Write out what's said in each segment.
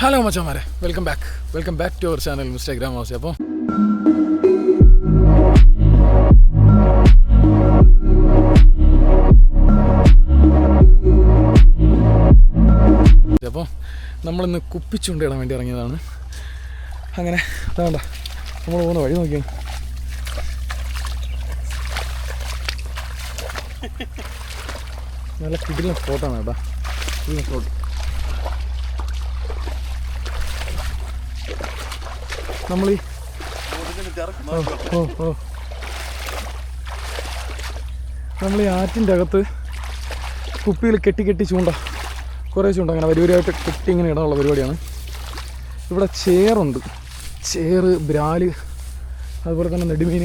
Hello മച്ചാമാരെ, welcome back to our channel Instagram house. അപ്പോൾ നമ്മളിന്ന് കുപ്പിച്ചുണ്ടിടാൻ വേണ്ടി ഇറങ്ങിയതാണ്. അങ്ങനെ വേണ്ട നമ്മൾ പോകുന്ന വഴി നോക്കിയാണ്. നല്ല കിടിലൻ സ്പോട്ടാണ് കേട്ടോ, കിടിലൻ സ്പോട്ട്. നമ്മൾ ഈ ആറ്റിൻ്റെ അകത്ത് കുപ്പിയിൽ കെട്ടി ചൂണ്ട, കുറേ ചൂണ്ട അങ്ങനെ വരിവരിയായിട്ട് കെട്ടി ഇങ്ങനെ ഇടാനുള്ള പരിപാടിയാണ്. ഇവിടെ ചേറുണ്ട്, ചേറ്, ബ്രാല്, അതുപോലെ തന്നെ നെടുമീൻ,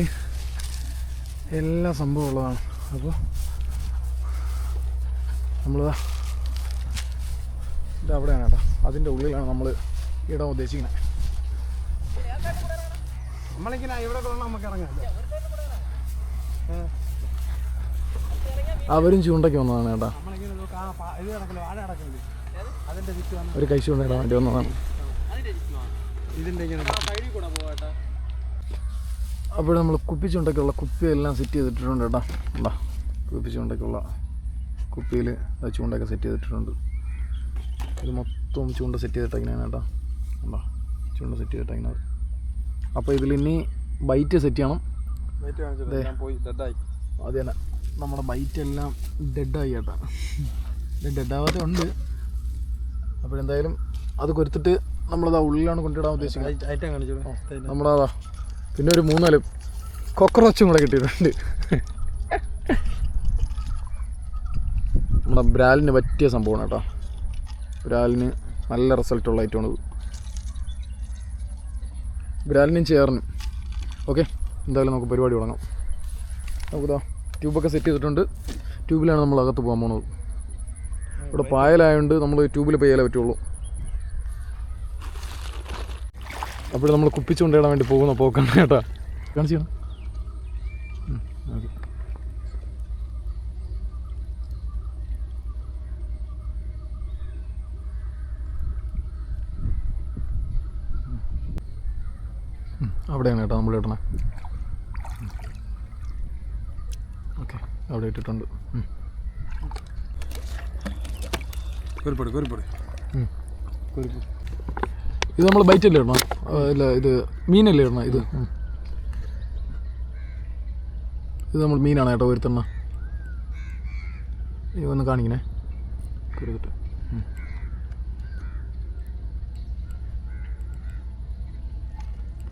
എല്ലാ സംഭവം ഉള്ളതാണ്. അപ്പോൾ നമ്മളിതാ ഇത് അവിടെയാണ് കേട്ടോ, അതിൻ്റെ ഉള്ളിലാണ് നമ്മൾ ഇടാൻ ഉദ്ദേശിക്കുന്നത്. നമ്മളിങ്ങനെ ഇവിടെ നമുക്ക് ഇറങ്ങാം. അവരും ചൂണ്ടയ്ക്ക് വന്നതാണ് കേട്ടോ, ഒരു കൈ ചൂണ്ട ഇടാൻ വേണ്ടി വന്നതാണ്. അപ്പോൾ നമ്മൾ കുപ്പിച്ചുണ്ടയ്ക്കുള്ള കുപ്പിയെല്ലാം സെറ്റ് ചെയ്തിട്ടുണ്ട് കേട്ടോ. എന്താ കുപ്പിച്ചുണ്ടയ്ക്കുള്ള കുപ്പിയിൽ ചൂണ്ടയൊക്കെ സെറ്റ് ചെയ്തിട്ടുണ്ട്. ഇത് മൊത്തം ചൂണ്ട സെറ്റ് ചെയ്തിട്ടേക്കണേണ് കേട്ടോ. എന്താ ചൂണ്ട സെറ്റ് ചെയ്തിട്ടേക്കണത്. അപ്പോൾ ഇതിലിനി ബൈറ്റ് സെറ്റ് ചെയ്യണം. അത് തന്നെ, നമ്മുടെ ബൈറ്റെല്ലാം ഡെഡായി കേട്ടോ, ഡെഡാവാതെ ഉണ്ട്. അപ്പോഴെന്തായാലും അത് കൊരുത്തിട്ട് നമ്മളതാ ഉള്ളിലാണ് കൊണ്ടിടാൻ ഉദ്ദേശിക്കുന്നത്. നമ്മളതാ പിന്നെ ഒരു 3-4 കൊക്കറോച്ചും കൂടെ കിട്ടിയിട്ടുണ്ട്. നമ്മുടെ ബ്രാലിന് പറ്റിയ സംഭവമാണ് കേട്ടോ, ബ്രാലിന് നല്ല റിസൾട്ടുള്ള ഐറ്റമാണിത്, ബ്രാലിനും ചേർന്ന്. ഓക്കെ, എന്തായാലും നമുക്ക് പരിപാടി തുടങ്ങാം. നമുക്കിതാ ട്യൂബൊക്കെ സെറ്റ് ചെയ്തിട്ടുണ്ട്. ട്യൂബിലാണ് നമ്മൾ അകത്ത് പോകാൻ പോകുന്നത്. ഇവിടെ പായലായതുകൊണ്ട് നമ്മൾ ട്യൂബിൽ പെയ്യാലേ പറ്റുള്ളൂ. അപ്പോൾ നമ്മൾ കുപ്പിച്ചുകൊണ്ടിടാൻ വേണ്ടി പോകുന്ന പോക്കാണ് കേട്ടോ, കാണിച്ചു. ഓക്കെ, അവിടെയാണ് കേട്ടോ നമ്മൾ ഇടണേ. ഓക്കെ, അവിടെ ഇട്ടിട്ടുണ്ട്. ഇത് നമ്മൾ ബൈറ്റല്ലേ ഇടണം? ഇല്ല, ഇത് മീനല്ലേ ഇടണം? ഇത് നമ്മൾ മീനാണ് കേട്ടോ ഒരുത്തണ്ണ. ഒന്ന് കാണിക്കണേ, കുരുത്തിട്ട്.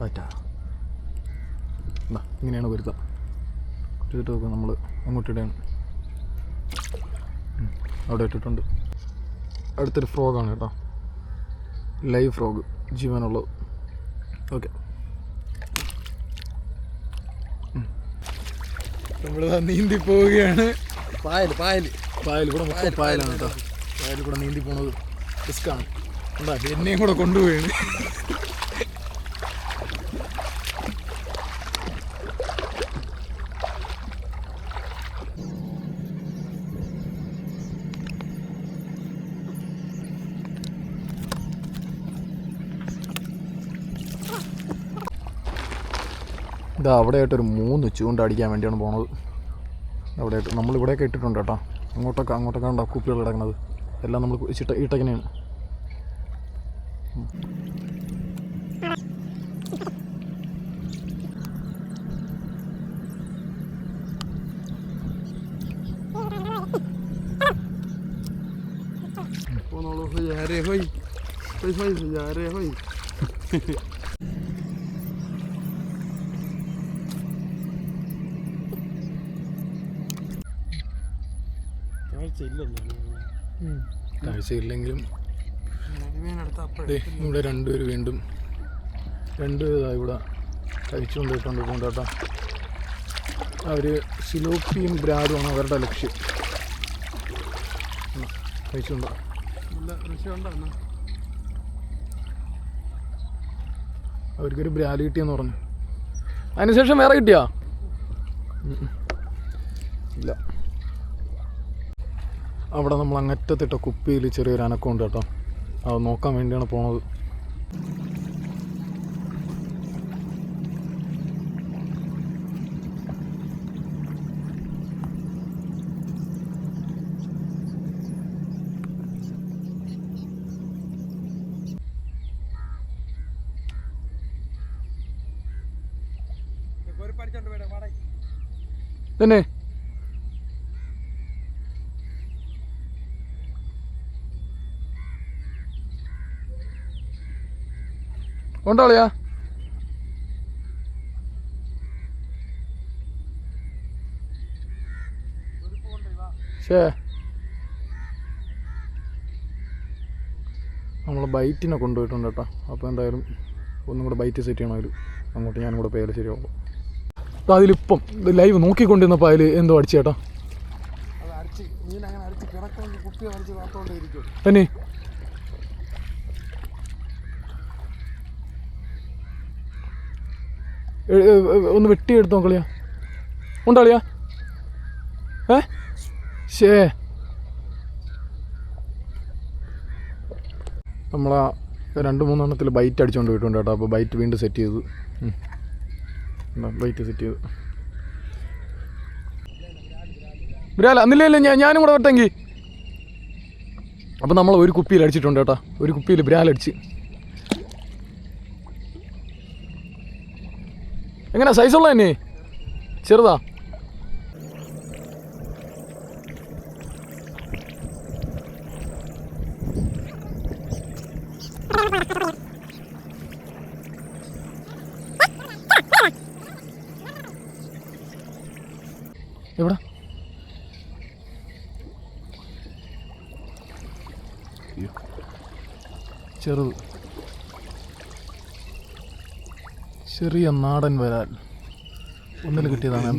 പറ്റാ ഇങ്ങനെയാണ് കുരുത്ത. കുരുത്തിട്ട് നോക്കുക, നമ്മൾ അങ്ങോട്ടിടാണ്. അവിടെ ഇട്ടിട്ടുണ്ട്. അടുത്തൊരു ഫ്രോഗാണ് കേട്ടോ, ലൈവ് ഫ്രോഗ്, ജീവനുള്ളത്. ഓക്കെ, നമ്മളിതാ നീന്തി പോവുകയാണ്. പായൽ കൂടെ മൊത്തം പായലാണ് കേട്ടോ. പായൽ കൂടെ നീന്തി പോണത് റിസ്ക്കാണ്. എന്താ എന്നെയും കൂടെ കൊണ്ടുപോയാണ്. ഇതാ അവിടെയായിട്ടൊരു 3 ചൂണ്ട അടിക്കാൻ വേണ്ടിയാണ് പോണത്. അവിടെയായിട്ട് നമ്മളിവിടെയൊക്കെ ഇട്ടിട്ടുണ്ട് കേട്ടോ. അങ്ങോട്ടൊക്കെ ഉണ്ടോ കുപ്പികൾ കിടക്കുന്നത്, എല്ലാം നമ്മൾ ഇട്ടങ്ങനെയാണ്. കാഴ്ചയില്ലെങ്കിലും ഇവിടെ രണ്ടുപേര് വീണ്ടും ഇവിടെ കഴിച്ചുകൊണ്ടിട്ടുണ്ട് കേട്ടോ. അവർ സിലോപ്പിയും ബ്രാലുമാണ് അവരുടെ ലക്ഷ്യം. കഴിച്ചുകൊണ്ടോ അവർക്കൊരു ബ്രാല് കിട്ടിയെന്ന് പറഞ്ഞു. അതിനുശേഷം വേറെ കിട്ടിയാ ഇല്ല. അവിടെ നമ്മൾ അങ്ങറ്റത്തിട്ട കുപ്പിയിൽ ചെറിയൊരു അനക്കമുണ്ട് കേട്ടോ. അത് നോക്കാൻ വേണ്ടിയാണ് പോണത്. തന്നെ ഉണ്ടോളിയാ? ശേ, നമ്മൾ ബൈറ്റിനെ കൊണ്ടുപോയിട്ടുണ്ട് കേട്ടോ. അപ്പോൾ എന്തായാലും ഒന്നും കൂടെ ബൈറ്റ് സെറ്റ് ചെയ്യണം. അതിൽ അങ്ങോട്ട് ഞാനും കൂടെ പേര് ശരിയാവുള്ളൂ. അപ്പോൾ അതിലിപ്പം ലൈവ് നോക്കിക്കൊണ്ടിരുന്നപ്പോൾ അതിൽ എന്തോ അടിച്ചു ചേട്ടാ. തന്നെ ഒന്ന് വെട്ടിയെടുത്ത് നോക്കളിയാ. ഉണ്ടോളിയാ? ശേ, നമ്മളാ 2-3 ബൈറ്റ് അടിച്ചുകൊണ്ട് പോയിട്ടുണ്ട് കേട്ടോ. അപ്പോൾ ബൈറ്റ് വീണ്ടും സെറ്റ് ചെയ്തു. ബൈറ്റ് സെറ്റ് ചെയ്തു. ബ്രാല അന്നില്ല ഞാനും കൂടെ വരട്ടെങ്കിൽ. അപ്പോൾ നമ്മൾ ഒരു കുപ്പിയിൽ അടിച്ചിട്ടുണ്ട് കേട്ടോ. ഒരു കുപ്പിയിൽ ബ്രാലടിച്ച്. എങ്ങനെ സൈസുള്ള തന്നെ? ചെറുതാ? എവിടെ? ചെറുത് ചെറിയ നാടൻ വരാൽ ഒന്നിൽ കിട്ടിയതാണ്.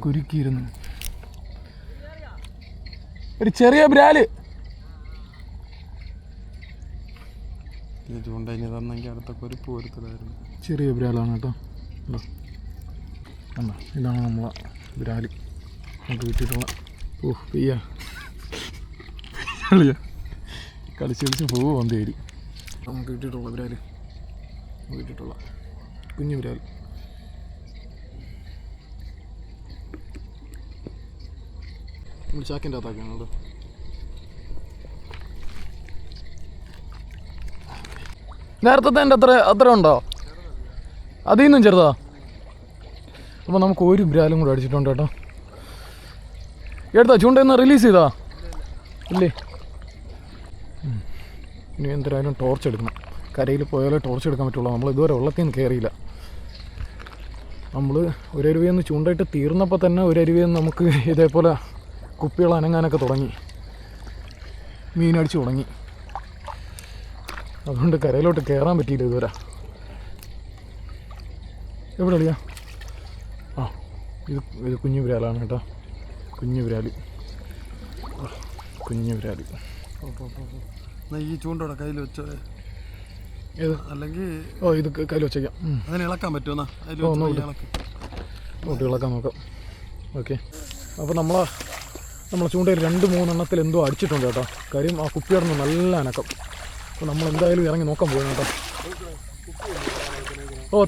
കുരുക്കിയിരുന്നു ഒരു ചെറിയ ബ്രാല്. ചെറിയ ബ്രാലാണ് കേട്ടോ. ഇതാണ് നമ്മളെ ബ്രാല് നമുക്ക് കിട്ടിയിട്ടുള്ള. കളിച്ച് പോവ് വന്നേരി നമുക്ക് കിട്ടിയിട്ടുള്ള ബ്രാല്. കിട്ടിയിട്ടുള്ള കുഞ്ഞു ബ്രാൽ. നമ്മൾ ചാക്കിൻ്റെ അകത്താക്കിയാണ് കേട്ടോ. നേരത്തെ എൻ്റെ അത്ര ഉണ്ടോ? അതിൽ നിന്നും ചെറുതാ. അപ്പോൾ നമുക്ക് ഒരു ബ്രാലും കൂടെ അടിച്ചിട്ടുണ്ട് കേട്ടോ. എടുത്താ ചൂണ്ടയൊന്ന് റിലീസ് ചെയ്താ ഇല്ലേ? ഇനി എന്തായാലും ടോർച്ച് എടുക്കണം. കരയിൽ പോയാലേ ടോർച്ച് എടുക്കാൻ പറ്റുള്ളൂ. നമ്മൾ ഇതുവരെ വെള്ളത്തിൽ നിന്ന് കയറിയില്ല. നമ്മൾ ഒരരുവിയിൽ നിന്ന് ചൂണ്ടയിട്ട് തീർന്നപ്പോൾ തന്നെ ഒരരുവിയിൽ നിന്ന് നമുക്ക് ഇതേപോലെ കുപ്പികൾ അനങ്ങാനൊക്കെ തുടങ്ങി, മീനടിച്ച് തുടങ്ങി. അതുകൊണ്ട് കരയിലോട്ട് കയറാൻ പറ്റിയില്ല ഇതുവരെ. എവിടെ അളിയാ? ആ, ഇത് കുഞ്ഞു ബ്രാലാണ് കേട്ടോ. കുഞ്ഞു ബ്രാല്. ഈ ചൂണ്ടോടെ കയ്യിൽ വെച്ചോ? ഏത്? അല്ലെങ്കിൽ ഇത് കയ്യിൽ വെച്ചേക്കാം. അതിന് ഇളക്കാൻ പറ്റുമോ? നോട്ട് ഇളക്കാൻ നോക്കാം. ഓക്കെ. അപ്പോൾ നമ്മളെ ചൂണ്ടയിൽ 2-3 എണ്ണത്തിൽ എന്തോ അടിച്ചിട്ടുണ്ട് കേട്ടോ. കാര്യം ആ കുപ്പിയായിരുന്നു നല്ല അനക്കം. അപ്പോൾ നമ്മൾ എന്തായാലും ഇറങ്ങി നോക്കാൻ പോകുന്നു കേട്ടോ.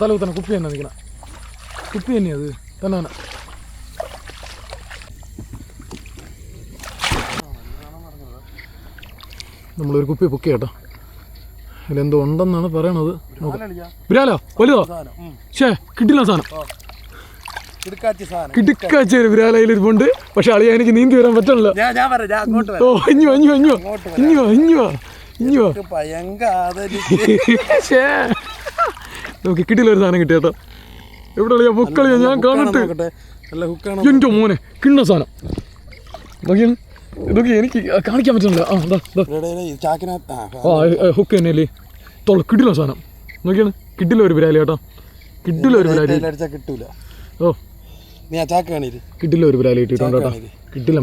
തലകുത്തന്നെ കുപ്പി തന്നെ നിൽക്കണം. കുപ്പി തന്നെയാണ് അത് തന്നെ. നമ്മളൊരു കുപ്പി പൊക്കി കേട്ടോ. അതിലെന്തോ ഉണ്ടെന്നാണ് പറയണത്. ബ്രാലോ? വലുതോ? ഷേ, കിട്ടില്ല സാധനം. കിടുക്കാച്ച ഒരു ബ്രാലയിലിരിപ്പുണ്ട്. പക്ഷെ അളിയാ എനിക്ക് നീന്തി വരാൻ പറ്റണല്ലോ. നോക്കി കിട്ടില്ല ഒരു സാധനം കിട്ടി കേട്ടോ. എവിടെ അളിയാ? പൊക്കളിയാ ഞാൻ കാണട്ടെ. എൻ്റെ മോനെ കിണ്ണ സാധനം നോക്കിയാണ്. ഇതൊക്കെ എനിക്ക് കാണിക്കാൻ പറ്റുന്നില്ല. ഹുക്ക് തന്നെയല്ലേ? കിട്ടില്ല സാധനം നോക്കിയാണ്. കിട്ടില്ല ഒരു ബ്രാലി കേട്ടോ. കിട്ടില്ല ഒരു ബ്രാലി. കിട്ടില്ല ഒരു ബ്രാലി കിട്ടിയിട്ടുണ്ട് കേട്ടോ. കിട്ടില്ല.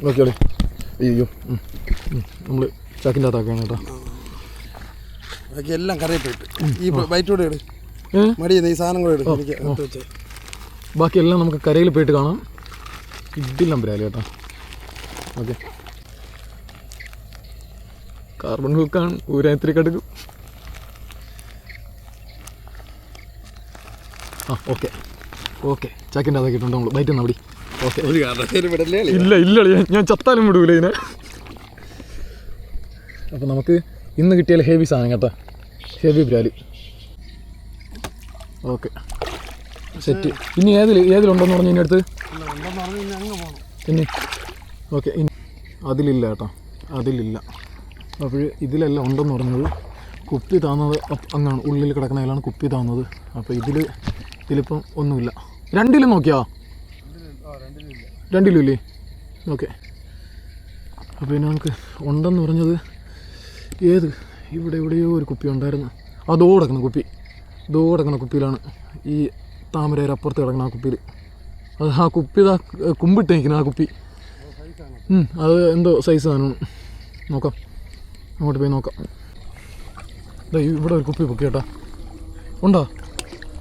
ഓക്കെ അളി. അയ്യോ, നമ്മൾ ചാക്കിൻ്റെ അകത്താക്കാണ് കേട്ടോ. എല്ലാം കറിയിൽ പോയിട്ട് ഈ ബൈറ്റോടെ മടിയെന്ന് ഈ സാധനം കൂടെ എടുക്കും. ബാക്കിയെല്ലാം നമുക്ക് കരയിൽ പോയിട്ട് കാണാം. കിട്ടില്ല ബ്രാലി കേട്ടോ. ഓക്കെ. കാർബൺ ഹുക്കാണ് ഊരാത്തിരി കടുക്കും. ആ ഓക്കെ ഓക്കെ ചാക്കിൻ്റെ അതാക്കിയിട്ടുണ്ട് നമ്മൾ ബൈറ്റ് എന്നാ പിടി. ഓക്കെ ഇല്ല ഇല്ല ഞാൻ ചത്താലും വിടൂല ഇതിനെ. അപ്പോൾ നമുക്ക് ഇന്ന് കിട്ടിയാൽ ഹെവി സാധനം കേട്ടോ, ഹെവി ബ്രാലി. Okay set. ഇനി ഏതിലുണ്ടെന്ന് പറഞ്ഞു ഇതിൻ്റെ അടുത്ത് ഇനി? ഓക്കെ ഇനി അതിലില്ല കേട്ടോ, അതിലില്ല. അപ്പോൾ ഇതിലെല്ലാം ഉണ്ടെന്ന് പറഞ്ഞത് കുപ്പി താന്നത് അങ്ങാണ്, ഉള്ളിൽ കിടക്കുന്നതിലാണ് കുപ്പി താന്നത്. അപ്പോൾ ഇതിലിപ്പം ഒന്നുമില്ല. രണ്ടിലും നോക്കിയാ? രണ്ടിലും ഇല്ലേ? ഓക്കെ. അപ്പോൾ പിന്നെ നമുക്ക് ഉണ്ടെന്ന് പറഞ്ഞത് ഏത് എവിടെയോ ഒരു കുപ്പി ഉണ്ടായിരുന്നു. അതോ കിടക്കുന്ന കുപ്പി, ഇതോ കിടക്കുന്ന കുപ്പിയിലാണ്, ഈ താമരയുടെ അപ്പുറത്ത് കിടക്കുന്ന ആ കുപ്പിയിൽ. അത് ആ കുപ്പി ഇതാ കുമ്പിട്ട് നിൽക്കുന്ന ആ കുപ്പി. അത് എന്തോ സൈസ് സാധനമാണ്. നോക്കാം, അങ്ങോട്ട് പോയി നോക്കാം. ഇതാ ഇവിടെ ഒരു കുപ്പി പൊക്കി കേട്ടോ. ഉണ്ടോ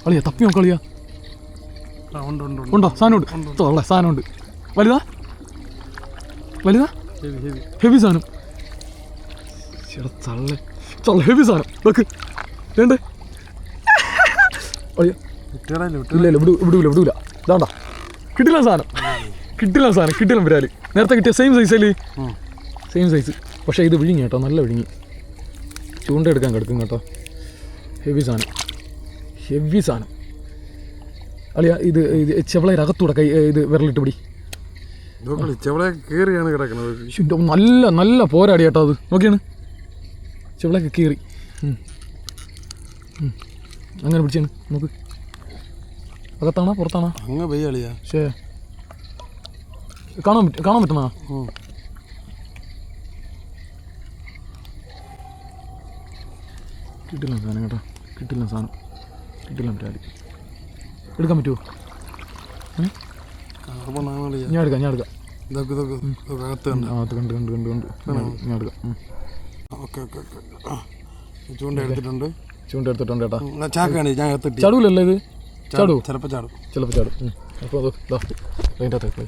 കളിയാ? തപ്പി നോക്കളിയാ. ഉണ്ടോ? സാധനമുണ്ട്, ഉള്ള സാധനമുണ്ട്. വലുതാ? ഹെവി സാധനം. ചേട്ടാ ചള്ള ഹെവി സാധനം. വെക്ക് വേണ്ടേ? ഇല്ല വിടൂല. ഇതാണ്ടാ കിട്ടില്ല സാധനം, കിട്ടില്ല വരാല്. നേരത്തെ കിട്ടിയ സെയിം സൈസല്ലേ? Same size. പക്ഷേ ഇത് വിഴുങ്ങി കേട്ടോ, നല്ല വിഴുങ്ങി. ചൂണ്ട എടുക്കാൻ കിടക്കും കേട്ടോ. ഹെവി സാധനം അളിയാ. ഇത് ചെവളയുടെ അകത്തൂടെ കൈ ഇത് വിരലിട്ട് പിടി. നല്ല പോരാടി കേട്ടോ. അത് നോക്കിയാണ് ചെവളയൊക്കെ കീറി. അങ്ങനെ പിടിച്ചാണ് നോക്ക്. അകത്താണോ പുറത്താണോ? ശേ കാണാൻ പറ്റുന്ന കിട്ടില്ല സാധനം കേട്ടോ, കിട്ടില്ല പറ്റാതി. എടുക്കാൻ പറ്റുമോ? ഞാൻ എടുക്കാം. ഞാൻ എടുക്കാം. ചൂണ്ട എടുത്തിട്ടുണ്ട് കേട്ടോ. ചാടൂലല്ലേ ഇത്? ചിലപ്പോൾ ചാടും. അപ്പോൾ അത് അതിൻ്റെ അകത്തേക്ക്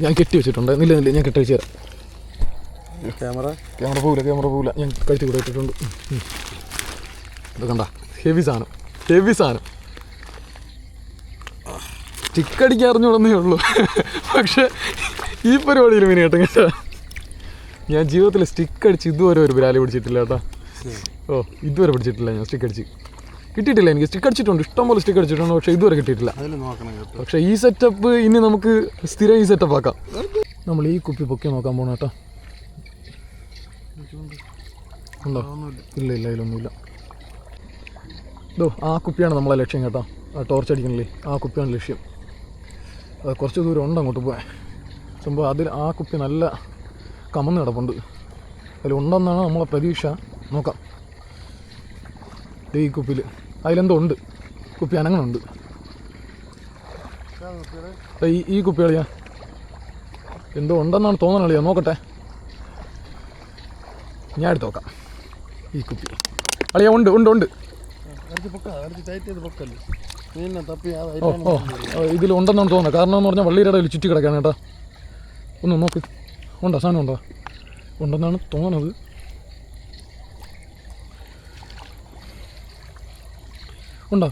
ഞാൻ കെട്ടി വെച്ചിട്ടുണ്ട്. നില്ല ഞാൻ കെട്ടി വെച്ച് തരാം. ക്യാമറ പോവില്ല. ഞാൻ കഴുത്തി കൂടെ ഇട്ടിട്ടുണ്ട്. ഇത് കണ്ട ഹെവി സാധനം. സ്റ്റിക്ക് അടിക്കാൻ അറിഞ്ഞോളന്നേ ഉള്ളൂ. പക്ഷേ ഈ പരിപാടിയിൽ മീൻ കേട്ടോ കേട്ടോ, ഞാൻ ജീവിതത്തിൽ സ്റ്റിക്ക് അടിച്ച് ഇതുവരെ ഒരു ബ്രാലി പിടിച്ചിട്ടില്ല കേട്ടോ. ഇതുവരെ പിടിച്ചിട്ടില്ല ഞാൻ സ്റ്റിക്ക് അടിച്ച്. കിട്ടിയിട്ടില്ല. എനിക്ക് സ്റ്റിക്ക് അടിച്ചിട്ടുണ്ട്, ഇഷ്ടംപോലെ സ്റ്റിക്ക് അടിച്ചിട്ടുണ്ട്. പക്ഷേ ഇതുവരെ കിട്ടിയിട്ടില്ല. പക്ഷേ ഈ സെറ്റപ്പ് ഇനി നമുക്ക് സ്ഥിരം ഈ സെറ്റപ്പ് ആക്കാം. നമ്മൾ ഈ കുപ്പി പൊക്കി നോക്കാൻ പോകണം കേട്ടോ. ഉണ്ടോ? ഇല്ല അതിലൊന്നുമില്ല. ആ കുപ്പിയാണ് നമ്മളെ ലക്ഷ്യം കേട്ടോ. ആ ടോർച്ച് അടിക്കണില്ലേ, ആ കുപ്പിയാണ് ലക്ഷ്യം. അത് കുറച്ച് ദൂരം ഉണ്ട് അങ്ങോട്ട് പോകാൻ. സംഭവം അതിൽ ആ കുപ്പി നല്ല കമന്ന് കിടപ്പുണ്ട്. അതിലുണ്ടെന്നാണ് നമ്മളെ പ്രതീക്ഷ. നോക്കാം. ഈ കുപ്പിയിൽ അതിലെന്തോ ഉണ്ട്. കുപ്പി അനങ്ങണുണ്ട്. ഈ കുപ്പി കളിയാ എന്തോ ഉണ്ടെന്നാണ് തോന്നണ. നോക്കട്ടെ, ഞാൻ എടുത്ത് നോക്കാം. ഈ കുപ്പി അളിയാ ഉണ്ട്. ഇതിലുണ്ടെന്നാണ് തോന്നുന്നത്. കാരണം എന്ന് പറഞ്ഞാൽ വള്ളിയുടെ ഇടയിൽ ചുറ്റി കിടക്കാണ് കേട്ടോ. ഒന്ന് നോക്ക്. ഉണ്ടോ? സാധനം ഉണ്ടെന്നാണ് തോന്നുന്നത്. ഉണ്ടോ?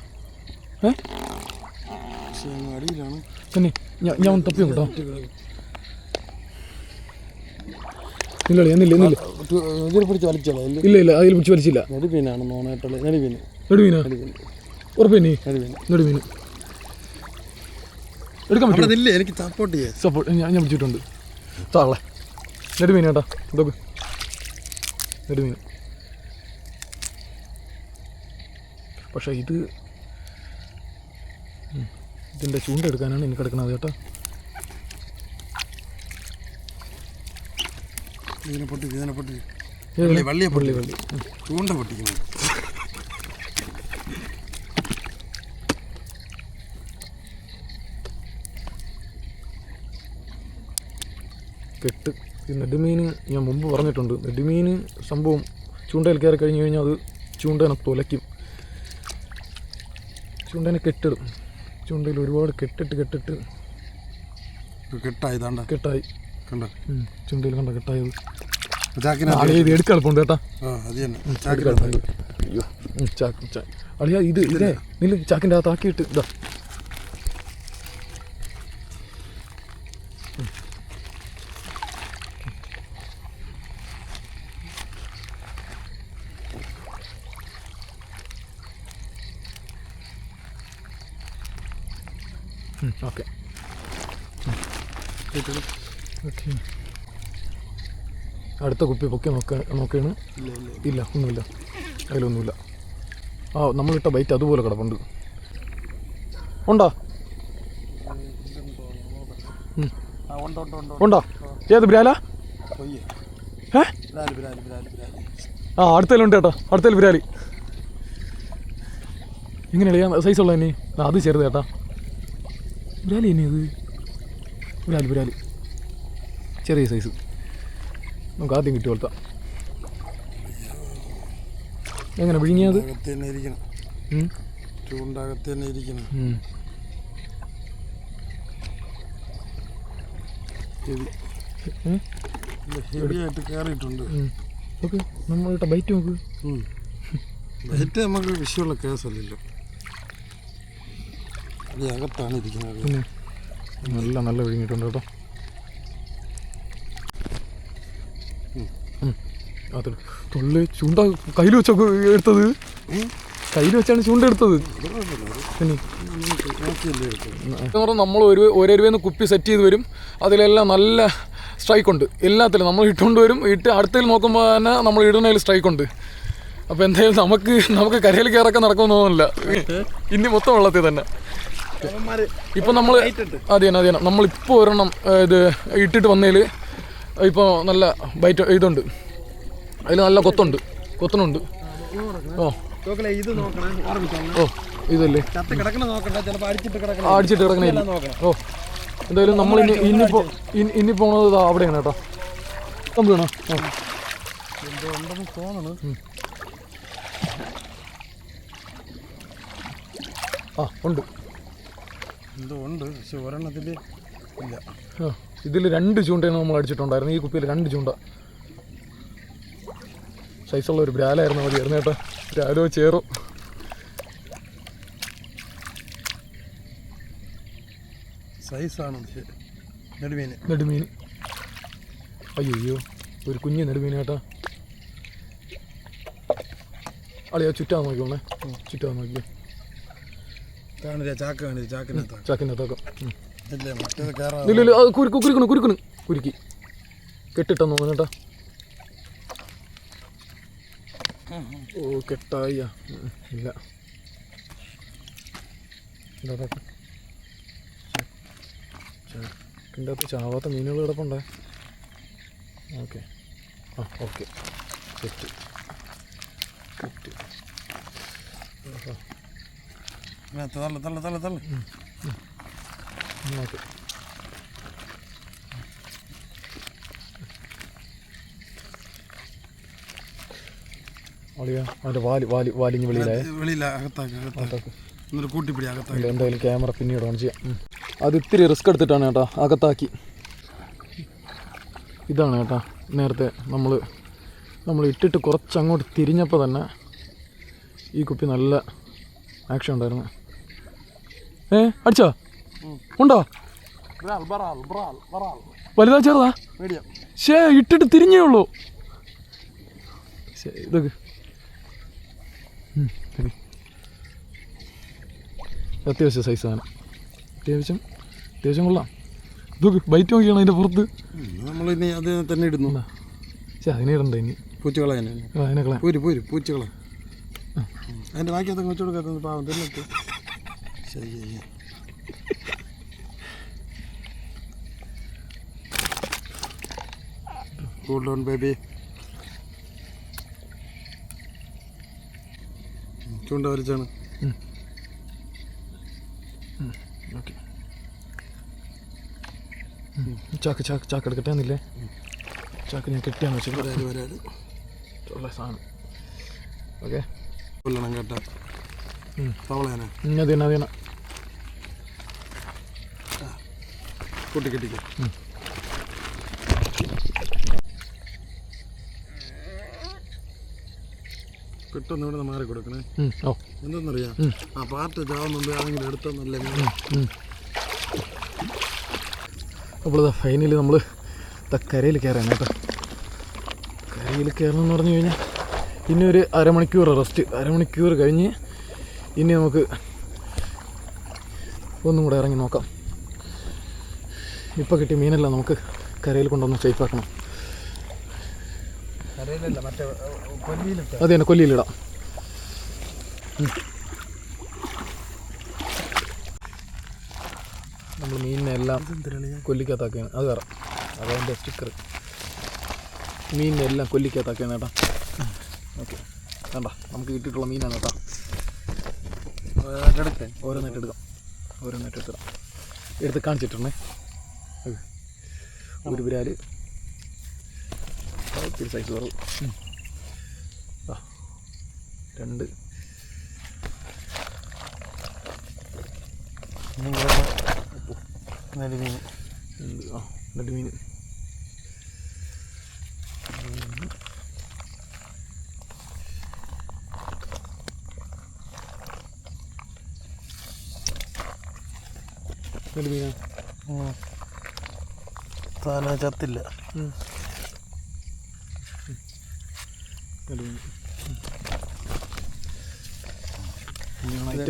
പിന്നെ ഞാൻ ഒന്ന് തപ്പി കേട്ടോ. ഇല്ല അതിൽ പിടിച്ച് വലിച്ചില്ല. നെടുമീനാ? ഉറപ്പീന് നെടുമീൻ എടുക്കാൻ പറ്റില്ല. എനിക്ക് സപ്പോർട്ട് ഞാൻ പിടിച്ചിട്ടുണ്ട്. താളെ നെടുമീൻ കേട്ടോ. ഇതൊക്കെ നെടുമീൻ. പക്ഷേ ഇതിൻ്റെ ചൂണ്ട എടുക്കാനാണ് എനിക്ക് എടുക്കണത് കേട്ടോ. വള്ളി ചൂണ്ട പൊട്ടിക്കുന്നു. കെട്ട്. ഈ നെടുമീൻ ഞാൻ മുമ്പ് പറഞ്ഞിട്ടുണ്ട്. നെടുമീൻ സംഭവം ചൂണ്ടയിൽ കയറി കഴിഞ്ഞ് കഴിഞ്ഞാൽ അത് ചൂണ്ടനെ തുലയ്ക്കും. ചൂണ്ടനെ കെട്ടിടും. ചൂണ്ടയിൽ ഒരുപാട് കെട്ടായി കണ്ടോ ചൂണ്ടയിൽ കണ്ട കെട്ടായത്. ചാക്കിനകത്ത് ഇത് എടുക്കാൻ എളുപ്പമുണ്ട് കേട്ടാ. അത് തന്നെ ചാക്കിനകത്ത്. അയ്യോ അളിയാ ഇത് ഇതേ നില്ല ചാക്കിൻ്റെ അകത്ത് ആക്കിയിട്ട് ഇതാ. Okay okay. അടുത്ത കുപ്പി പൊക്കി നോക്കുകയാണ്. ഇല്ല ഒന്നുമില്ല, അതിലൊന്നുമില്ല. ആ നമ്മളിട്ട ബൈറ്റ് അതുപോലെ കിടപ്പുണ്ട്. ഉണ്ടോ ഉണ്ടോ? ഏത് ബ്രാല? ഏ ആ അടുത്തലുണ്ട് ചേട്ടാ, അടുത്തൽ ബ്രാലി. ഇങ്ങനെയാണ് സൈസുള്ള ഇനി. അത് ചെറുത് ചേട്ടാ. ബ്രാലി ഇനി ഇത് ബ്രാലി ചെറിയ സൈസ്. നമുക്ക് ആദ്യം കിട്ടി പോലത്തെ. എങ്ങനെ വിഴുങ്ങിയത്? ചൂണ്ടകത്ത് തന്നെ ഇരിക്കണം. ഹെവിയായിട്ട് കയറിയിട്ടുണ്ട്. ഓക്കെ നമ്മളിട്ട ബൈറ്റ് നോക്ക്. ബൈറ്റ് നമുക്ക് വിഷയമുള്ള കേസല്ലല്ലോ. ഈ അകത്താണ് ഇരിക്കുന്നത്. നല്ല വിഴുങ്ങിയിട്ടുണ്ട് കേട്ടോ. അത് തൊള്ളി ചൂണ്ട കയ്യിൽ വെച്ചൊക്കെ എടുത്തത്. കയ്യിൽ വെച്ചാണ് ചൂണ്ട എടുത്തത്. നമ്മൾ ഒരരുവേന്ന് കുപ്പി സെറ്റ് ചെയ്ത് വരും. അതിലെല്ലാം നല്ല സ്ട്രൈക്കുണ്ട്. എല്ലാത്തിലും നമ്മൾ ഇട്ടുകൊണ്ട് വരും. അടുത്തതിൽ നോക്കുമ്പോൾ തന്നെ നമ്മൾ ഇടുന്നതിൽ സ്ട്രൈക്കുണ്ട്. അപ്പോൾ എന്തായാലും നമുക്ക് കരയിൽ കയറൊക്കെ നടക്കുമെന്ന് തോന്നുന്നില്ല. ഇനി മൊത്തം വെള്ളത്തിൽ തന്നെ. ഇപ്പം നമ്മൾ അത് തന്നെ നമ്മളിപ്പോൾ ഒരെണ്ണം ഇത് ഇട്ടിട്ട് വന്നതിൽ ഇപ്പോൾ നല്ല ബൈറ്റ് ഇതുണ്ട്. അതിൽ നല്ല കൊത്തുന്നുണ്ട്. ഓ ഓ ഇതല്ലേ അടിച്ചിട്ട് കിടക്കണ. ഓ എന്തായാലും നമ്മൾ ഇനി പോണത് അവിടെയാണ് കേട്ടോ. വീണോ? ആ ഉണ്ട്. പക്ഷെ ഒരെണ്ണത്തിൽ ഇല്ല. ഇതിൽ 2 ചൂണ്ടയാണ് നമ്മൾ അടിച്ചിട്ടുണ്ടായിരുന്നു. ഈ കുപ്പിയിൽ 2 ചൂണ്ട. സൈസുള്ള ഒരു ബ്രാലായിരുന്നു മതിയായിരുന്നു കേട്ടോ. ബ്രാലോ ചേറോ. സൈസാണ് നെടുമീൻ. അയ്യോ ഒരു കുഞ്ഞ് നെടുമീൻ കേട്ടോ. അളിയാ ചുറ്റാൻ നോക്കിയോണേ. ചുറ്റാൻ നോക്കിയോ. ചാക്കിനകത്താക്കാം. ഇല്ല അത് കുരുക്കി കെട്ടിട്ടെന്ന് തോന്നുന്നു കേട്ടോ. ഓ കെട്ടായ ഇല്ല. ചാക്കിൻ്റെ അകത്ത് ചാവാത്ത മീനുകൾ കിടപ്പുണ്ടേ. ഓക്കെ ആ ഓക്കെ സെറ്റ്. ഓക്കെ അളിയാ അതിൻ്റെ വാലിഞ്ഞ് എന്തായാലും ക്യാമറ പിന്നീട് ഓൺ ചെയ്യാം. അത് ഇത്തിരി റിസ്ക് എടുത്തിട്ടാണ് കേട്ടോ അകത്താക്കി. ഇതാണ് കേട്ടോ നേരത്തെ നമ്മൾ ഇട്ടിട്ട് കുറച്ചങ്ങോട്ട് തിരിഞ്ഞപ്പോൾ തന്നെ ഈ കുപ്പി നല്ല ആക്ഷൻ ഉണ്ടായിരുന്നു. അടിച്ചോ? ഉണ്ടോ? വലുതാ ചെറുതാ? ശേ ഇട്ടിട്ട് തിരിഞ്ഞേ ഉള്ളൂ. ഇതൊക്കെ അത്യാവശ്യം സൈസാണ്. അത്യാവശ്യം കൊള്ളാം. ഇതൊക്കെ ബൈറ്റ് നോക്കിയാണ് അതിൻ്റെ പുറത്ത്. നമ്മളിനി അത് തന്നെ ഇടുന്നു. പക്ഷേ അതിനെ ഇടണ്ട ഇനി. പൂച്ചകളെ അതിനെ കളയാം. പൂച്ചകളെ അതിൻ്റെ ബാക്കി അതൊക്കെ വെച്ചു കൊടുക്കാത്ത പാവം തന്നെ. ശരി കൂൾ ഡൗൺ ബേബി. ചൂണ്ട വലിച്ചാണ്. ഓക്കെ ചാക്ക് എടുക്കട്ടെ എന്നില്ലേ? ചാക്ക് ഞാൻ കെട്ടിയാന്ന് വെച്ചാൽ ഉള്ള സാധനം. ഓക്കെ കൊല്ലണം കേട്ടാ. തവളേനെ അതന്നെ കൂട്ടി കെട്ടിക്കോ. കിട്ടുന്ന ഇവിടെ മാറി കൊടുക്കണേ. ഓ എന്തെന്നറിയാം, ആ പാർട്ട് ചാവുന്നുണ്ട് ആണെങ്കിൽ എടുത്തൊന്നല്ലേ. അപ്പോൾ ഫൈനലി നമ്മൾ കരയിൽ കയറാൻ കേട്ടോ. കരയിൽ കയറണം എന്ന് പറഞ്ഞു കഴിഞ്ഞാൽ ഇനി ഒരു അരമണിക്കൂർ റെസ്റ്റ്. അരമണിക്കൂർ കഴിഞ്ഞ് ഇനി നമുക്ക് ഒന്നും കൂടെ ഇറങ്ങി നോക്കാം. ഇപ്പോൾ കിട്ടിയ മീനെല്ലാം നമുക്ക് കരയിൽ കൊണ്ടുവന്ന് സേഫാക്കണം. അത് തന്നെ കൊല്ലിയിലിടാം. നമ്മൾ മീനിനെ എല്ലാം കൊല്ലിക്കകത്താക്കുകയാണ്. അത് കയറാം, അതതിൻ്റെ സ്റ്റിക്കർ. മീനിനെ എല്ലാം കൊല്ലിക്കകത്താക്കുകയാണ് കേട്ടോ. ഓക്കെ, വേണ്ട നമുക്ക് കിട്ടിയിട്ടുള്ള മീനാണ് കേട്ടോ. ഓരോന്നായിട്ട് എടുക്കാം, ഓരോന്നായിട്ട് എടുത്തിടാം. എടുത്ത് കാണിച്ചിട്ടുണ്ടേ. ഒരു വിരാല്, ഒത്തിരി സൈസ് കുറവ്. 2 നെടുമീൻ. നെടുമീൻ. നെടുമീനാ സാധനം ചത്തില്ല.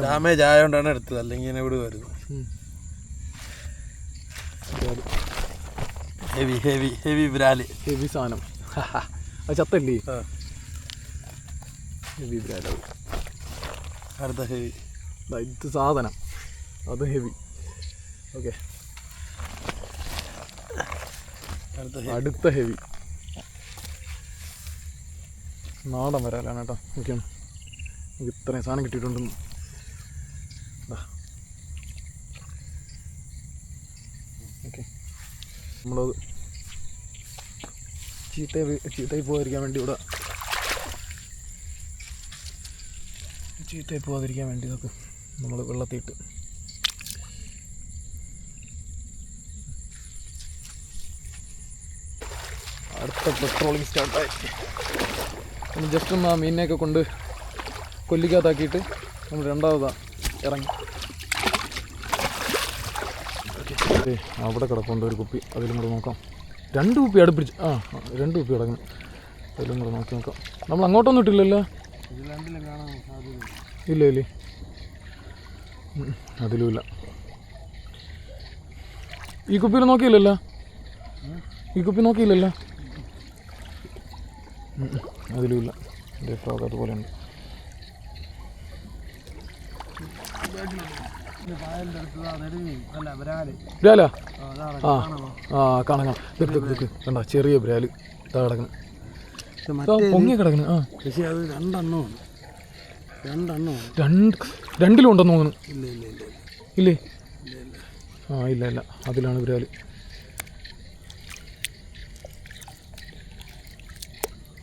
ഡാമേജ് ആയതുകൊണ്ടാണ് എടുത്തത്, അല്ലെങ്കിൽ ഇങ്ങനെ വിടുമായിരുന്നു. ഹെവി ഹെവി ഹെവി ബ്രാല്. ഹെവി സാധനം. അത് ചത്തല്ലേ? ഹെവി ബ്രാല്. അടുത്ത ഹെവി. ഇത് സാധനം, അത് ഹെവി. ഓക്കെ, അടുത്ത ഹെവി നാടൻ വരാലാണ് കേട്ടോ. ഓക്കെയാണ്, നമുക്ക് ഇത്രയും സാധനം കിട്ടിയിട്ടുണ്ടെന്ന്. ഓക്കെ, നമ്മളത് ചീത്തയായി പോകാതിരിക്കാൻ വേണ്ടി ഇവിടെ ഇതൊക്കെ നമ്മൾ വെള്ളത്തിയിട്ട് അടുത്ത പെട്രോളിങ് സ്റ്റാർട്ടായി. നമ്മൾ ജസ്റ്റ് ഒന്ന് ആ മീനിനെയൊക്കെ കൊണ്ട് കൊല്ലിക്കകത്താക്കിയിട്ട് നമ്മൾ രണ്ടാമതാണ് ഇറങ്ങി. അവിടെ കിടപ്പുണ്ട് ഒരു കുപ്പി, അതിലും കൂടെ നോക്കാം. 2 കുപ്പി അടുപ്പിച്ച് 2 കുപ്പി കിടക്കണം. അതിലും കൂടെ നോക്കാം. നമ്മൾ അങ്ങോട്ടൊന്നും ഇട്ടില്ലല്ലോ? ഇല്ല ഇല്ലേ, അതിലുമില്ല. ഈ കുപ്പിയിൽ നോക്കിയില്ലല്ലോ? ഈ കുപ്പി നോക്കിയില്ലല്ലോ? അതിലുമില്ല. എൻ്റെ ഫ്രോക്ക് അതുപോലെ ഉണ്ട്. ബ്രാലാ? കാണാം. കണ്ട ചെറിയ ബ്രാല് ഇതാ കിടക്കണം, പൊങ്ങി കിടക്കണം. പക്ഷേ അത് രണ്ടെണ്ണമാണ്. രണ്ടിലും ഉണ്ടെന്ന് തോന്നുന്നു. ഇല്ല ഇല്ലേ? ഇല്ല, അതിലാണ് ബ്രാല്.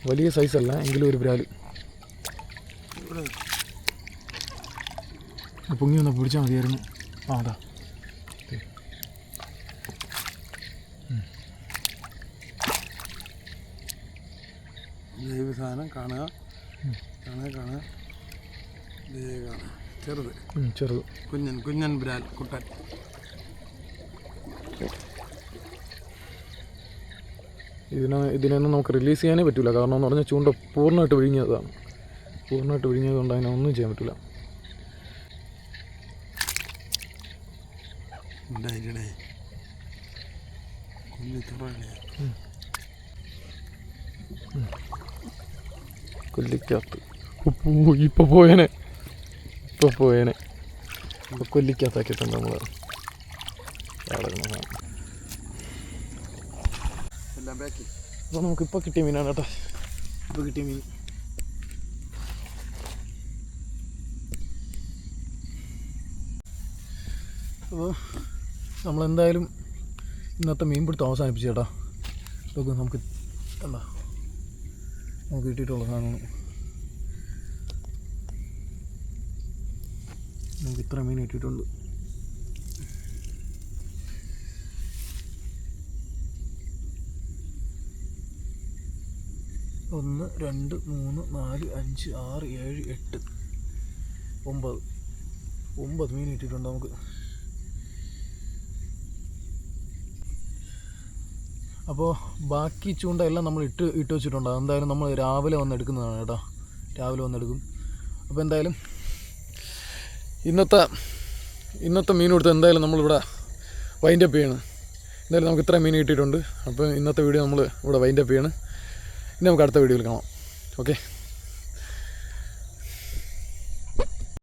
വലിയ സൈസല്ല എങ്കിലും ഒരു ബ്രാല്. പൊങ്ങി വന്നാൽ പിടിച്ചാൽ മതിയായിരുന്നു. അതാ ജൈവ സാധനം കാണുക. ചെറുത് കുഞ്ഞൻ ബ്രാൽ കുട്ടൻ. ഇതിനൊന്നും നമുക്ക് റിലീസ് ചെയ്യാനേ പറ്റില്ല. കാരണം എന്ന് പറഞ്ഞാൽ ചൂണ്ട പൂർണ്ണമായിട്ട് വിഴിഞ്ഞതാണ്. പൂർണ്ണമായിട്ട് വിഴിഞ്ഞത് കൊണ്ട് അതിനൊന്നും ചെയ്യാൻ പറ്റില്ല. കൊല്ലിക്കകത്ത് ഇപ്പൊ പോയേനെ കൊല്ലിക്കകത്താക്കിയിട്ടുണ്ട് നമ്മൾ. അപ്പോൾ നമുക്കിപ്പോൾ കിട്ടിയ മീനാണ് കേട്ടോ. ഇപ്പോൾ കിട്ടിയ മീൻ അപ്പോൾ നമ്മളെന്തായാലും ഇന്നത്തെ മീൻ പിടുത്തം അവസാനിപ്പിച്ചു കേട്ടോ. അപ്പോൾ നമുക്ക് എന്താ നമുക്ക് കിട്ടിയിട്ടുള്ള സാധനമാണ്. നമുക്ക് ഇത്ര മീൻ കിട്ടിയിട്ടുണ്ട്. 1 2 3 4 5 6 7 8 9 മീൻ കിട്ടിയിട്ടുണ്ട് നമുക്ക്. അപ്പോൾ ബാക്കി ചൂണ്ട എല്ലാം നമ്മൾ ഇട്ട് വെച്ചിട്ടുണ്ട്. എന്തായാലും നമ്മൾ രാവിലെ വന്ന് എടുക്കുന്നതാണ് കേട്ടോ, രാവിലെ വന്നെടുക്കും. അപ്പോൾ എന്തായാലും ഇന്നത്തെ മീൻ കൊടുത്ത് എന്തായാലും നമ്മളിവിടെ വൈൻഡപ്പ് ചെയ്യണം. എന്തായാലും നമുക്ക് ഇത്രയും മീൻ കിട്ടിയിട്ടുണ്ട്. അപ്പോൾ ഇന്നത്തെ വീഡിയോ നമ്മൾ ഇവിടെ വൈൻഡപ്പ് ചെയ്യണം. ഇനി നമുക്ക് അടുത്ത വീഡിയോയിൽ കാണാം. ഓക്കെ.